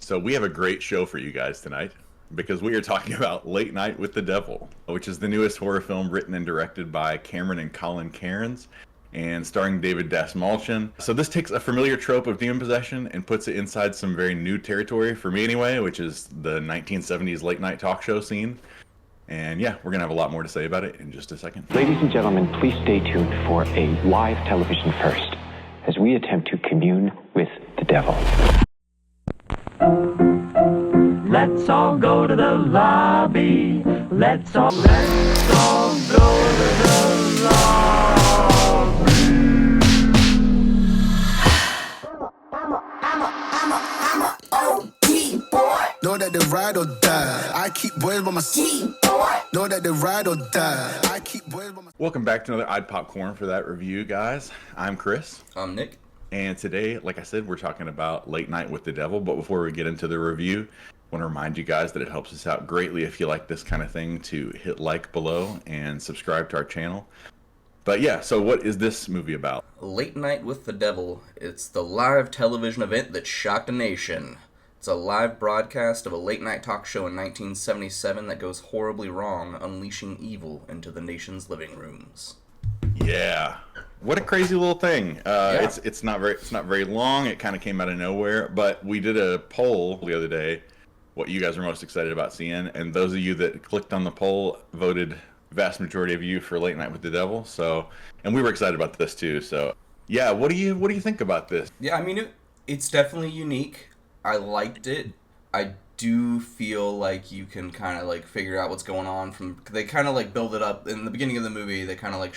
So we have a great show for you guys tonight because we are talking about Late Night with the Devil, which is the newest horror film written and directed by Cameron and Colin Cairns and starring David Dastmalchian. So this takes a familiar trope of demon possession and puts it inside some very new territory, for me anyway, which is the 1970s late night talk show scene. And yeah, we're going to have a lot more to say about it in just a second. Ladies and gentlemen, please stay tuned for a live television first as we attempt to commune with the devil. Let's all go to the lobby. Let's all go to the lobby. I'm a boy. Know that they ride or die. I keep boys by my side. Know that they ride or die. I keep boys by my. Welcome back to another I'd Popcorn for that review, guys. I'm Chris. I'm Nick. And today, like I said, we're talking about Late Night with the Devil. But before we get into the review, I want to remind you guys that it helps us out greatly if you like this kind of thing to hit like below and subscribe to our channel. But yeah, so what is this movie about? Late Night with the Devil. It's the live television event that shocked a nation. It's a live broadcast of a late night talk show in 1977 that goes horribly wrong, unleashing evil into the nation's living rooms. Yeah. What a crazy little thing. Yeah. It's not very long. It kind of came out of nowhere, but we did a poll the other day what you guys are most excited about seeing, and those of you that clicked on the poll voted vast majority of you for Late Night with the Devil. So, and we were excited about this too. So, yeah, what do you think about this? Yeah, I mean, it's definitely unique. I liked it. I do feel like you can kind of like figure out what's going on from. They kind of like build it up in the beginning of the movie. They kind of like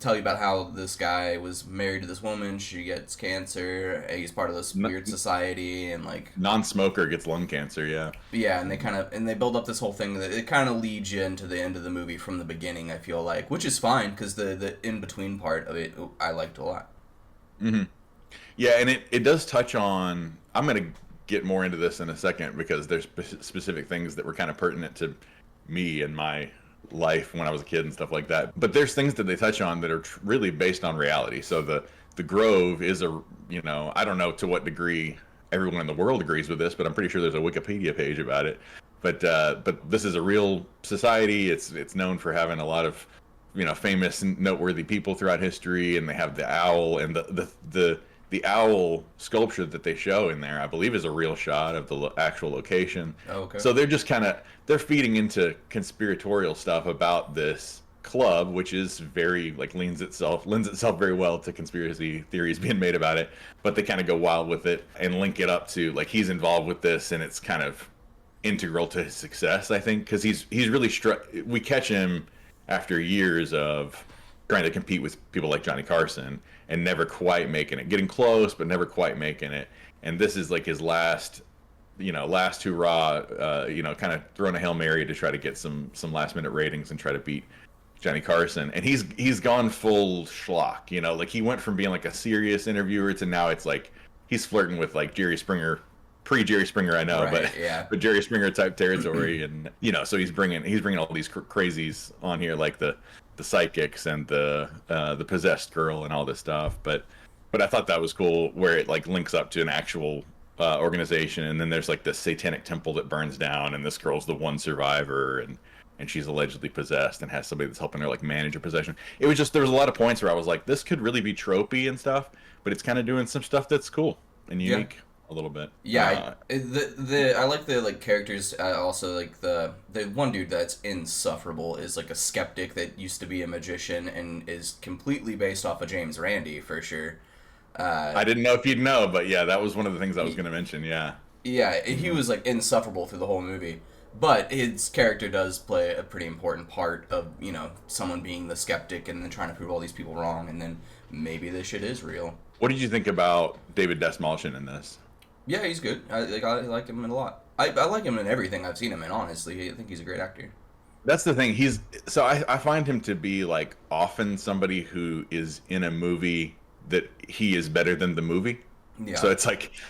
tell you about how this guy was married to this woman. She gets cancer. He's part of this weird society, and like Non-smoker gets lung cancer. Yeah. And they build up this whole thing that it kind of leads you into the end of the movie from the beginning. I feel like, which is fine because the in between part of it I liked a lot. Mm-hmm. Yeah, and it does touch on. I'm gonna get more into this in a second because there's specific things that were kind of pertinent to me and my life when I was a kid and stuff like that. But there's things that they touch on that are really based on reality. So the Grove is I don't know to what degree everyone in the world agrees with this, but I'm pretty sure there's a Wikipedia page about it. But this is a real society. It's known for having a lot of famous and noteworthy people throughout history, and they have the owl, and the owl sculpture that they show in there, I believe, is a real shot of the actual location. Oh, okay. So they're just they're feeding into conspiratorial stuff about this club, which is very lends itself very well to conspiracy theories being made about it. But they kind of go wild with it and link it up to he's involved with this, and it's kind of integral to his success, I think, because he's really we catch him after years of trying to compete with people like Johnny Carson and never quite making it, getting close but never quite making it. And this is his last hurrah, kind of throwing a Hail Mary to try to get some last minute ratings and try to beat Johnny Carson. And he's gone full schlock, he went from being a serious interviewer to now it's he's flirting with Jerry Springer, pre-Jerry Springer, I know, right, yeah. but Jerry Springer type territory. And so he's bringing all these crazies on here, like the psychics and the possessed girl and all this stuff. But I thought that was cool where it links up to an actual organization, and then there's this satanic temple that burns down, and this girl's the one survivor, and she's allegedly possessed and has somebody that's helping her manage her possession. It was just, there was a lot of points where I was like, this could really be tropey and stuff, but it's kind of doing some stuff that's cool and unique. A little bit. Yeah, I like the characters. Also, the one dude that's insufferable is a skeptic that used to be a magician and is completely based off of James Randi for sure. I didn't know if you'd know, but yeah, that was one of the things I was going to mention. Yeah. Yeah, he was insufferable through the whole movie, but his character does play a pretty important part of someone being the skeptic and then trying to prove all these people wrong, and then maybe this shit is real. What did you think about David Dastmalchian in this? Yeah, he's good. I like him in a lot. I like him in everything I've seen him in, honestly. I think he's a great actor. That's the thing. I find him to be often somebody who is in a movie that he is better than the movie. Yeah. So it's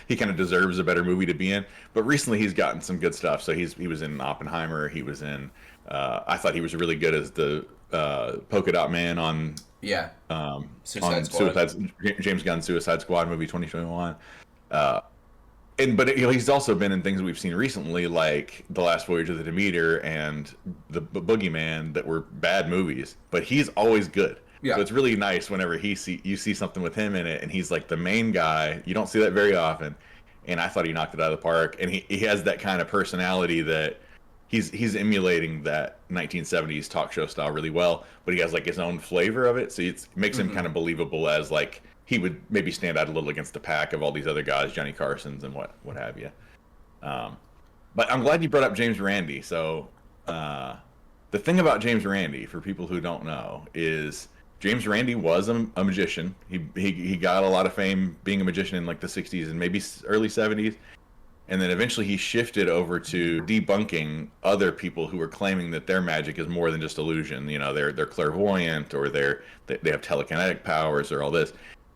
he kind of deserves a better movie to be in. But recently he's gotten some good stuff. So he was in Oppenheimer. He was in, I thought he was really good as the Polka Dot Man on Suicide Squad. James Gunn's Suicide Squad movie 2021. but he's also been in things we've seen recently, like The Last Voyage of the Demeter and the Boogeyman, that were bad movies. But he's always good. Yeah. So it's really nice whenever you see something with him in it, and he's like the main guy. You don't see that very often, and I thought he knocked it out of the park. And he has that kind of personality that he's emulating that 1970s talk show style really well, but he has like his own flavor of it. So it makes him kind of believable as like he would maybe stand out a little against the pack of all these other guys, Johnny Carson's and what have you. But I'm glad you brought up James Randi. So the thing about James Randi, for people who don't know, is James Randi was a magician. He got a lot of fame being a magician in like the 60s and maybe early 70s. And then eventually he shifted over to debunking other people who were claiming that their magic is more than just illusion. You know, they're clairvoyant, or they have telekinetic powers, or all this.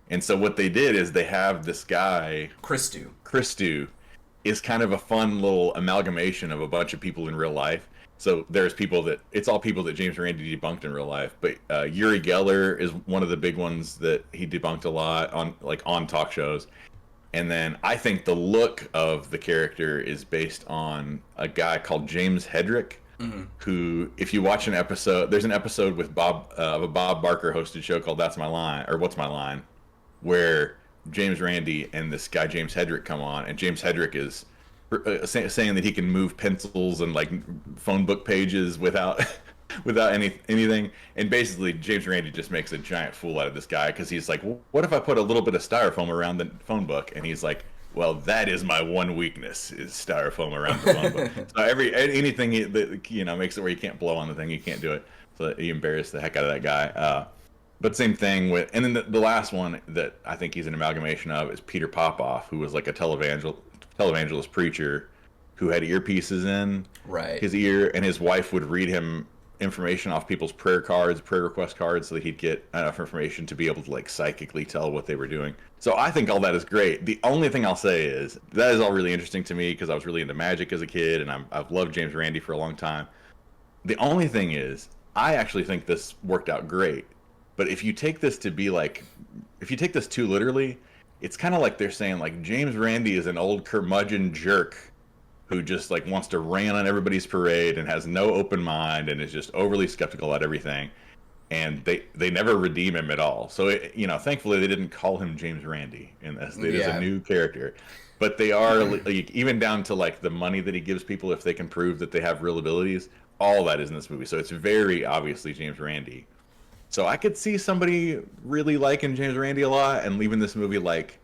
And so what they did is they have this guy, Christou is kind of a fun little amalgamation of a bunch of people in real life. So there's it's all people that James Randi debunked in real life. But Uri Geller is one of the big ones that he debunked a lot on talk shows. And then I think the look of the character is based on a guy called James Hedrick, who, if you watch an episode, there's an episode with a Bob Barker hosted show called That's My Line, or What's My Line, where James Randi and this guy James Hedrick come on, and James Hedrick is saying that he can move pencils and like phone book pages without anything. And basically James Randi just makes a giant fool out of this guy, because he's like, well, what if I put a little bit of styrofoam around the phone book? And he's like, well, that is my one weakness, is styrofoam around the phone book. So anything that makes it where you can't blow on the thing, you can't do it. So he embarrassed the heck out of that guy. But same thing with, and then the last one that I think he's an amalgamation of is Peter Popoff, who was like a televangelist preacher who had earpieces in his ear, and his wife would read him information off people's prayer request cards, so that he'd get enough information to be able to like psychically tell what they were doing. So I think all that is great. The only thing I'll say is that is all really interesting to me, because I was really into magic as a kid, and I've loved James Randi for a long time. The only thing is, I actually think this worked out great. But if you take this too literally, it's kind of like they're saying like James Randi is an old curmudgeon jerk who just like wants to rain on everybody's parade and has no open mind and is just overly skeptical about everything. And they never redeem him at all. So thankfully they didn't call him James Randi in this. It is a new character. But they are like, even down to like the money that he gives people if they can prove that they have real abilities. All that is in this movie. So it's very obviously James Randi. So I could see somebody really liking James Randi a lot and leaving this movie like,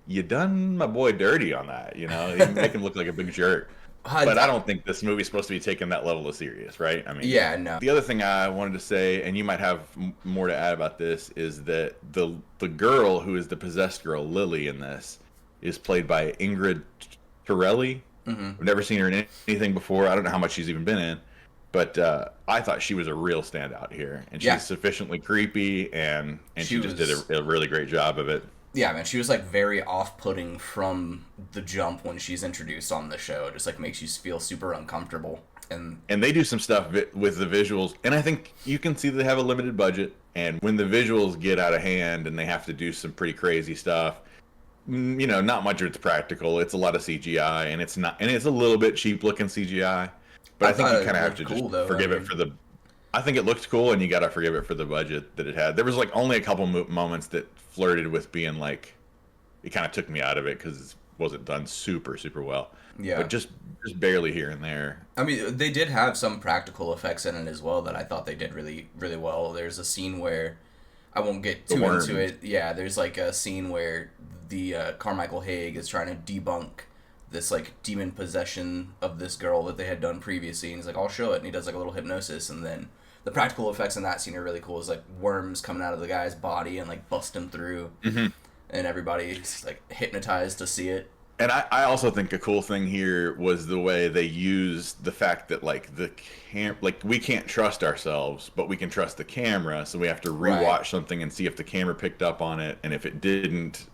you done my boy dirty on that, you make him look like a big jerk. But I don't think this movie's supposed to be taken that level of serious, right? I mean, yeah, no. The other thing I wanted to say, and you might have more to add about this, is that the girl who is the possessed girl, Lily, in this, is played by Ingrid Torelli. I've never seen her in anything before. I don't know how much she's even been in. But I thought she was a real standout here, and she's sufficiently creepy, and she just did a really great job of it. Yeah, man, she was like very off-putting from the jump when she's introduced on the show. It just like makes you feel super uncomfortable. And they do some stuff with the visuals, and I think you can see they have a limited budget. And when the visuals get out of hand and they have to do some pretty crazy stuff, not much of it's practical. It's a lot of CGI, and it's a little bit cheap-looking CGI. But I think you kind of have to just forgive it for the... I think it looked cool, and you got to forgive it for the budget that it had. There was like only a couple moments that flirted with being like... It kind of took me out of it because it wasn't done super, super well. Yeah. But just barely here and there. I mean, they did have some practical effects in it as well that I thought they did really, really well. There's a scene where... I won't get too into it. Yeah, there's like a scene where the Carmichael Haig is trying to debunk this like demon possession of this girl that they had done previously, and he's like, I'll show it, and he does like a little hypnosis, and then the practical effects in that scene are really cool. It's like worms coming out of the guy's body and like bust him through, and everybody's like hypnotized to see it. And I also think a cool thing here was the way they used the fact that like we can't trust ourselves, but we can trust the camera, so we have to rewatch something and see if the camera picked up on it, and if it didn't,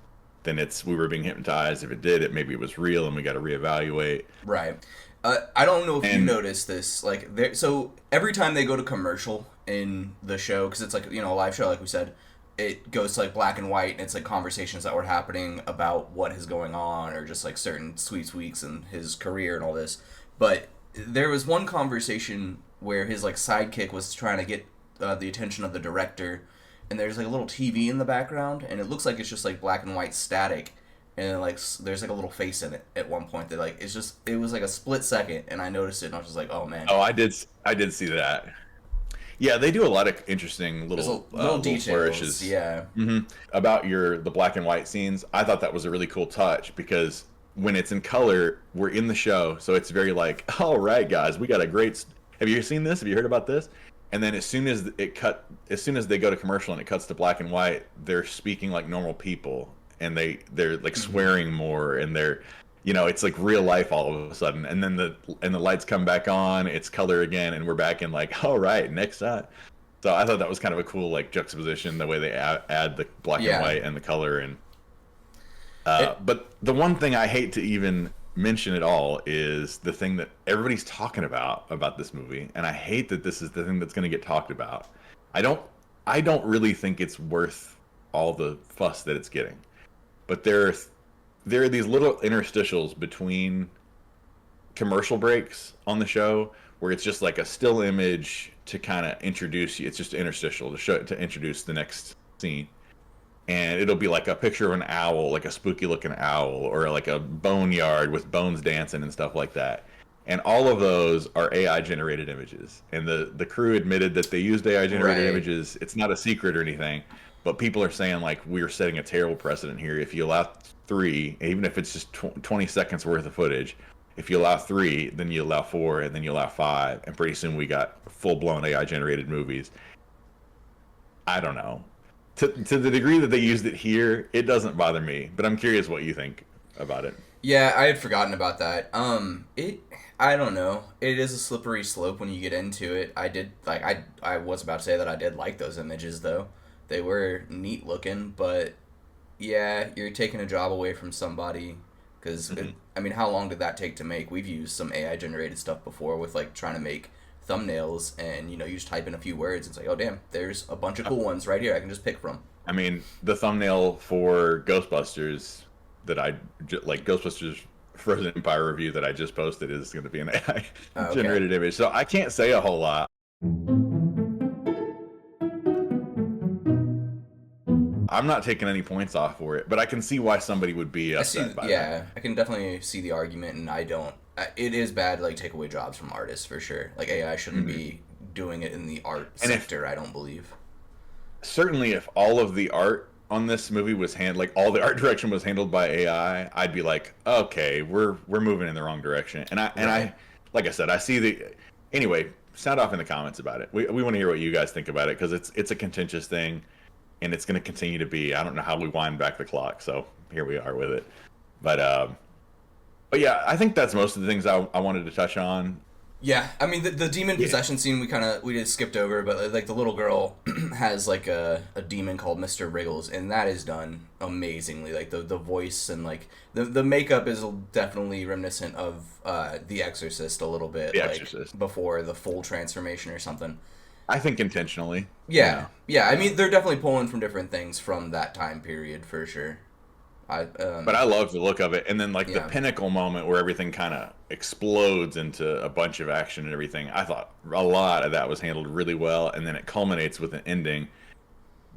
then we were being hypnotized. If it did, maybe it was real, and we got to reevaluate. Right. I don't know if you noticed this. Like, so every time they go to commercial in the show, because it's like a live show, like we said, it goes to like black and white, and it's like conversations that were happening about what is going on, or just like certain sweet weeks in his career and all this. But there was one conversation where his like sidekick was trying to get the attention of the director, and there's like a little TV in the background, and it looks like it's just like black and white static, and like there's like a little face in it at one point that like it was like a split second, and I noticed it, and I was just like, oh man. Oh, I did see that. Yeah, they do a lot of interesting little details, flourishes. yeah. About the black and white scenes. I thought that was a really cool touch because when it's in color, we're in the show, so it's very like, all right, guys, we got a great. Have you seen this? Have you heard about this? And then as soon as they go to commercial and it cuts to black and white, they're speaking like normal people, and they're like swearing more, and they're, it's like real life all of a sudden. And then the lights come back on, it's color again, and we're back in like, all right, next shot. So I thought that was kind of a cool like juxtaposition, the way they add the black and white and the color. And but the one thing I hate to even mention at all is the thing that everybody's talking about this movie, and I hate that this is the thing that's going to get talked about. I don't really think it's worth all the fuss that it's getting, but there are these little interstitials between commercial breaks on the show where it's just like a still image to kind of introduce you. It's just interstitial to introduce the next scene. And it'll be like a picture of an owl, like a spooky looking owl, or like a boneyard with bones dancing and stuff like that. And all of those are AI generated images. And the crew admitted that they used AI generated images. It's not a secret or anything, but people are saying like, we're setting a terrible precedent here. If you allow 3, even if it's just 20 seconds worth of footage, if you allow 3, then you allow 4, and then you allow 5, and pretty soon we got full blown AI generated movies. I don't know. To the degree that they used it here, it doesn't bother me, but I'm curious what you think about it. Yeah, I had forgotten about that. I don't know. It is a slippery slope when you get into it. I was about to say that I did like those images though. They were neat looking, but yeah, you're taking a job away from somebody because I mean, how long did that take to make? We've used some AI generated stuff before with like trying to make thumbnails, and you just type in a few words and it's like, oh damn, there's a bunch of cool ones right here I can just pick from. I mean, the thumbnail for Ghostbusters Ghostbusters Frozen Empire review that I just posted is going to be an AI generated image, so I can't say a whole lot. I'm not taking any points off for it, but I can see why somebody would be upset by that. I can definitely see the argument, and it is bad to like take away jobs from artists for sure. Like AI shouldn't be doing it in the art sector, I don't believe. Certainly if all of the art on this movie was all the art direction was handled by AI, I'd be like, okay, we're moving in the wrong direction. And I like I said, I see anyway, sound off in the comments about it. We want to hear what you guys think about it, because it's a contentious thing, and it's going to continue to be. I don't know how we wind back the clock, so here we are with it. But yeah, I think that's most of the things I wanted to touch on. Yeah, I mean the demon possession scene we just skipped over, but like the little girl has like a demon called Mr. Wriggles, and that is done amazingly. Like the voice and like the makeup is definitely reminiscent of The Exorcist a little bit. The Exorcist before the full transformation or something. I think intentionally. Yeah. I mean they're definitely pulling from different things from that time period for sure. But I love the look of it, and then like the pinnacle moment where everything kind of explodes into a bunch of action and everything. I thought a lot of that was handled really well, and then it culminates with an ending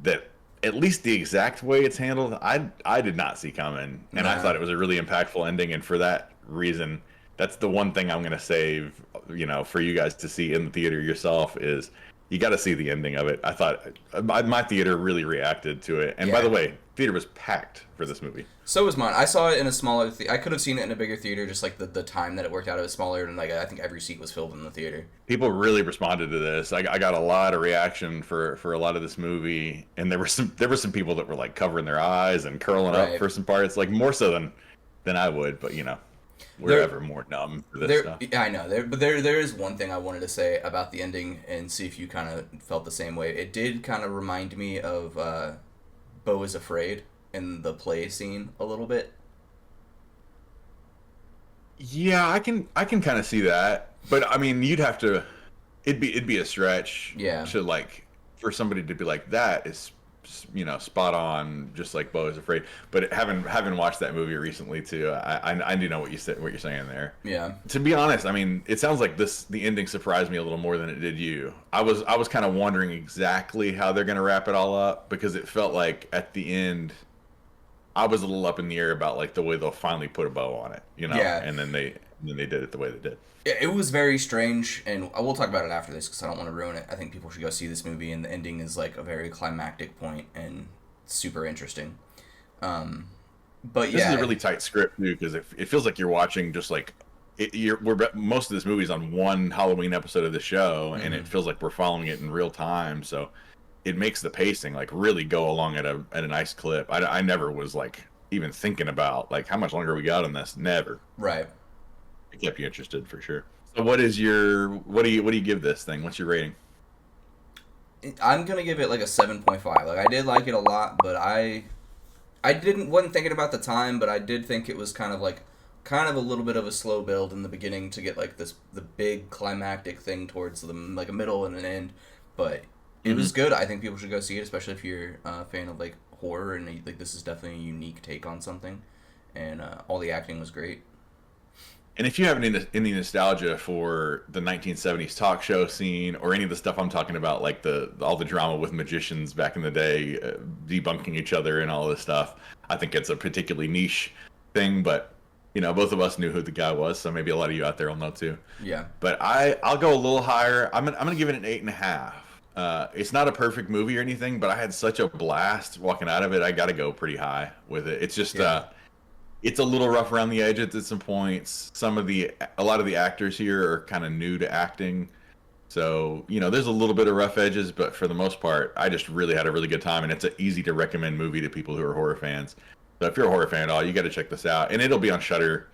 that, at least the exact way it's handled, I did not see coming, and I thought it was a really impactful ending. And for that reason, that's the one thing I'm gonna save, for you guys to see in the theater yourself, is you got to see the ending of it. I thought my theater really reacted to it. And by the way, theater was packed for this movie. So was mine. I saw it in a smaller I could have seen it in a bigger theater, just like the time that it worked out, it was smaller, and like I think every seat was filled in the theater. People really responded to this. I got a lot of reaction for a lot of this movie, and there were some people that were like covering their eyes and curling up for some parts, like more so than I would, but we're ever more numb for this stuff. Yeah, I know. There is one thing I wanted to say about the ending, and see if you kind of felt the same way. It did kind of remind me of Beau is Afraid in the play scene a little bit. Yeah, I can kind of see that, but I mean, you'd have to. It'd be a stretch. Yeah. To like, for somebody to be like, that is spot on, just like Beau is Afraid. But having watched that movie recently too, I do know what you're saying there. Yeah. To be honest, I mean, it sounds like the ending surprised me a little more than it did you. I was kind of wondering exactly how they're gonna wrap it all up, because it felt like at the end, I was a little up in the air about like the way they'll finally put a bow on it, Yeah. and then they did it the way they did. Yeah, it was very strange, and I will talk about it after this because I don't want to ruin it. I think people should go see this movie, and the ending is like a very climactic point and super interesting. But This yeah, is a really tight script too, because it feels like you're watching just like most of this movie's on one Halloween episode of the show, and it feels like we're following it in real time. So it makes the pacing like really go along at a nice clip. I never was like even thinking about like how much longer we got on this. Never. right. It kept you interested for sure. So what do you give this thing? What's your rating? I'm gonna give it like a 7.5. Like I did like it a lot, but I wasn't thinking about the time, but I did think it was kind of a little bit of a slow build in the beginning to get like the big climactic thing towards like a middle and an end. But it was good. I think people should go see it, especially if you're a fan of like horror, and like this is definitely a unique take on something. And all the acting was great. And if you have any nostalgia for the 1970s talk show scene, or any of the stuff I'm talking about, like all the drama with magicians back in the day, debunking each other and all this stuff, I think it's a particularly niche thing. But both of us knew who the guy was, so maybe a lot of you out there will know too. Yeah. But I'll go a little higher. I'm gonna give it an 8.5. It's not a perfect movie or anything, but I had such a blast walking out of it. I got to go pretty high with it. It's just it's a little rough around the edges at some points. A lot of the actors here are kind of new to acting, so there's a little bit of rough edges. But for the most part, I just really had a really good time, and it's an easy to recommend movie to people who are horror fans. So if you're a horror fan at all, you got to check this out, and it'll be on Shudder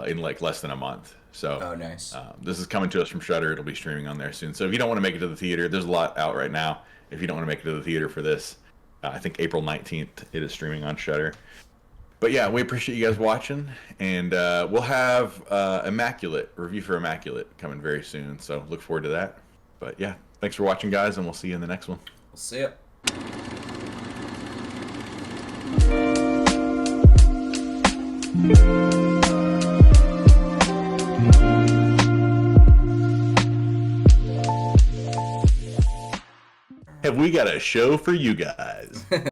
in like less than a month. So Oh, nice. This is coming to us from Shudder. It'll be streaming on there soon. So if you don't want to make it to the theater, there's a lot out right now. If you don't want to make it to the theater for this, I think April 19th it is streaming on Shudder. But yeah, we appreciate you guys watching, and we'll have Immaculate review for Immaculate coming very soon. So look forward to that. But yeah, thanks for watching, guys, and we'll see you in the next one. We'll see ya. Have we got a show for you guys?